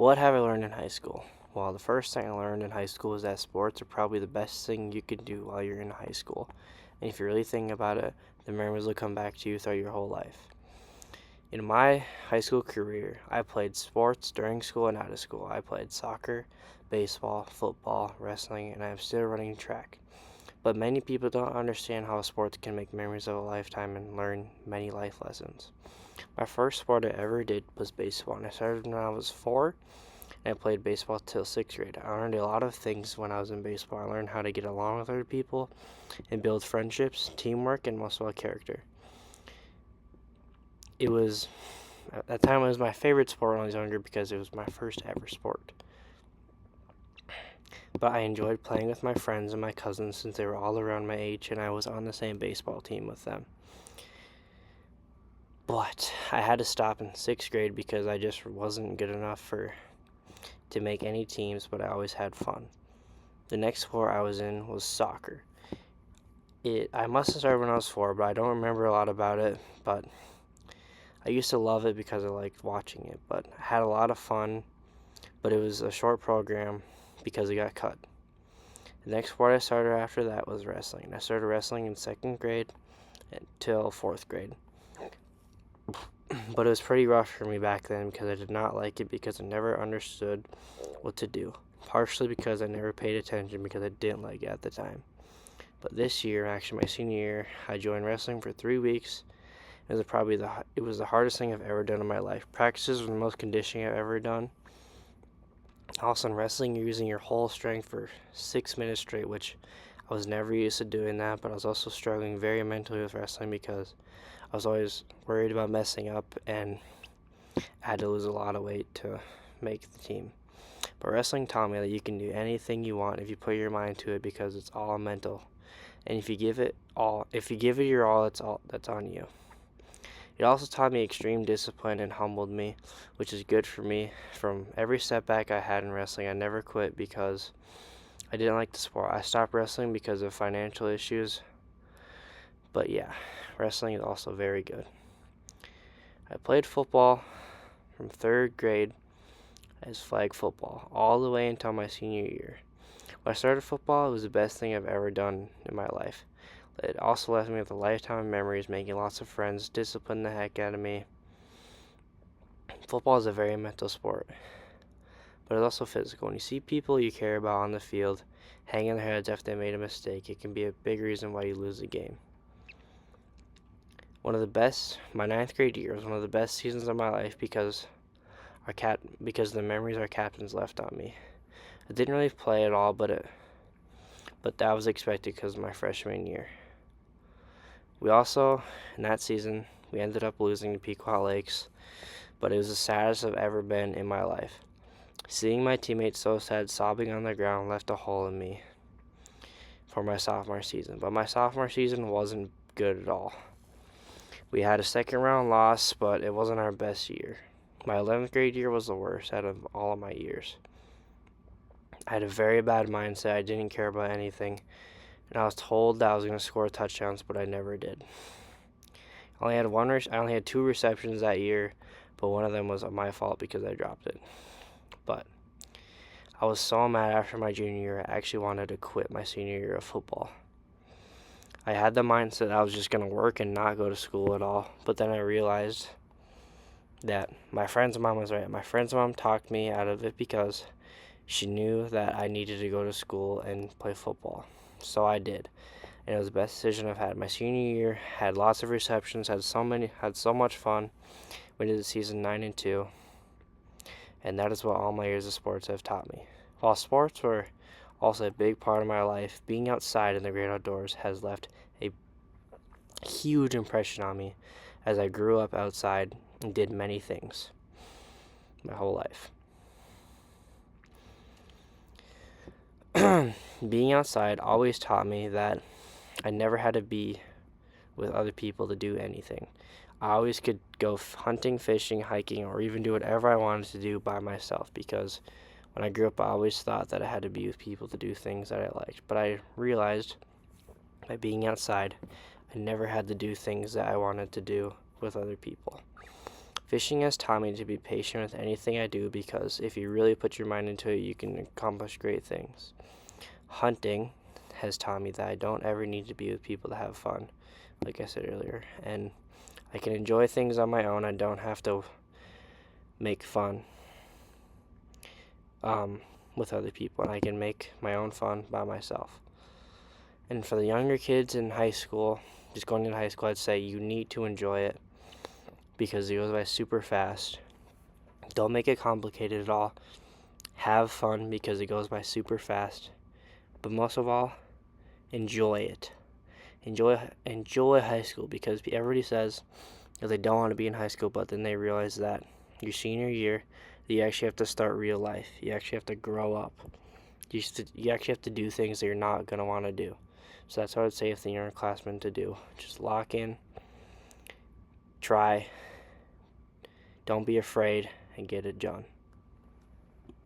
What have I learned in high school? Well, the first thing I learned in high school is that sports are probably the best thing you can do while you're in high school. And if you really think about it, the memories will come back to you throughout your whole life. In my high school career, I played sports during school and out of school. I played soccer, baseball, football, wrestling, and I'm still running track. But many people don't understand how sports can make memories of a lifetime and learn many life lessons. My first sport I ever did was baseball, and I started when I was 4, and I played baseball till 6th grade. I learned a lot of things when I was in baseball. I learned how to get along with other people and build friendships, teamwork, and most of all, character. At that time, it was my favorite sport when I was younger because it was my first ever sport. But I enjoyed playing with my friends and my cousins since they were all around my age and I was on the same baseball team with them. But I had to stop in 6th grade because I just wasn't good enough to make any teams, but I always had fun. The next sport I was in was soccer. I must have started when I was 4, but I don't remember a lot about it, but I used to love it because I liked watching it, but I had a lot of fun, but it was a short program because it got cut. The next sport I started after that was wrestling. I started wrestling in 2nd grade until 4th grade. But it was pretty rough for me back then because I did not like it because I never understood what to do. Partially because I never paid attention because I didn't like it at the time. But this year, actually my senior year, I joined wrestling for 3 weeks. It was the hardest thing I've ever done in my life. Practices were the most conditioning I've ever done. Also in wrestling, you're using your whole strength for 6 minutes straight, which I was never used to doing that, but I was also struggling very mentally with wrestling because I was always worried about messing up and I had to lose a lot of weight to make the team. But wrestling taught me that you can do anything you want if you put your mind to it because it's all mental. And if you give it your all, that's on you. It also taught me extreme discipline and humbled me, which is good for me. From every setback I had in wrestling, I never quit because I didn't like the sport. I stopped wrestling because of financial issues. But yeah, wrestling is also very good. I played football from 3rd grade as flag football all the way until my senior year. When I started football, it was the best thing I've ever done in my life. It also left me with a lifetime of memories, making lots of friends, disciplined the heck out of me. Football is a very mental sport, but it's also physical. When you see people you care about on the field hanging their heads after they made a mistake, it can be a big reason why you lose a game. My 9th grade year was one of the best seasons of my life because the memories our captains left on me. I didn't really play at all, but that was expected because of my freshman year. In that season, we ended up losing to Pequot Lakes, but it was the saddest I've ever been in my life. Seeing my teammates so sad, sobbing on the ground, left a hole in me for my sophomore season. But my sophomore season wasn't good at all. We had a 2nd round loss, but it wasn't our best year. My 11th grade year was the worst out of all of my years. I had a very bad mindset. I didn't care about anything. And I was told that I was going to score touchdowns, but I never did. I only had 2 receptions that year, but one of them was my fault because I dropped it. But I was so mad after my junior year, I actually wanted to quit my senior year of football. I had the mindset that I was just going to work and not go to school at all, but then I realized that my friend's mom was right. My friend's mom talked me out of it because she knew that I needed to go to school and play football. So I did, and it was the best decision I've had. My senior year had lots of receptions, had so much fun. We did the season 9-2, and that is what all my years of sports have taught me. While sports were also a big part of my life, being outside in the great outdoors has left a huge impression on me as I grew up outside and did many things my whole life. Being outside always taught me that I never had to be with other people to do anything. I always could go hunting, fishing, hiking, or even do whatever I wanted to do by myself because when I grew up, I always thought that I had to be with people to do things that I liked. But I realized by being outside, I never had to do things that I wanted to do with other people. Fishing has taught me to be patient with anything I do because if you really put your mind into it, you can accomplish great things. Hunting has taught me that I don't ever need to be with people to have fun, like I said earlier, and I can enjoy things on my own. I don't have to make fun with other people, and I can make my own fun by myself. And for the younger kids in high school, just going into high school, I'd say you need to enjoy it because it goes by super fast. Don't make it complicated at all. Have fun because it goes by super fast. But most of all, enjoy it. Enjoy high school because everybody says that they don't want to be in high school, but then they realize that your senior year, you actually have to start real life. You actually have to grow up. You actually have to do things that you're not going to want to do. So that's what I would say if the younger classmen to do. Just lock in, try, don't be afraid, and get it done.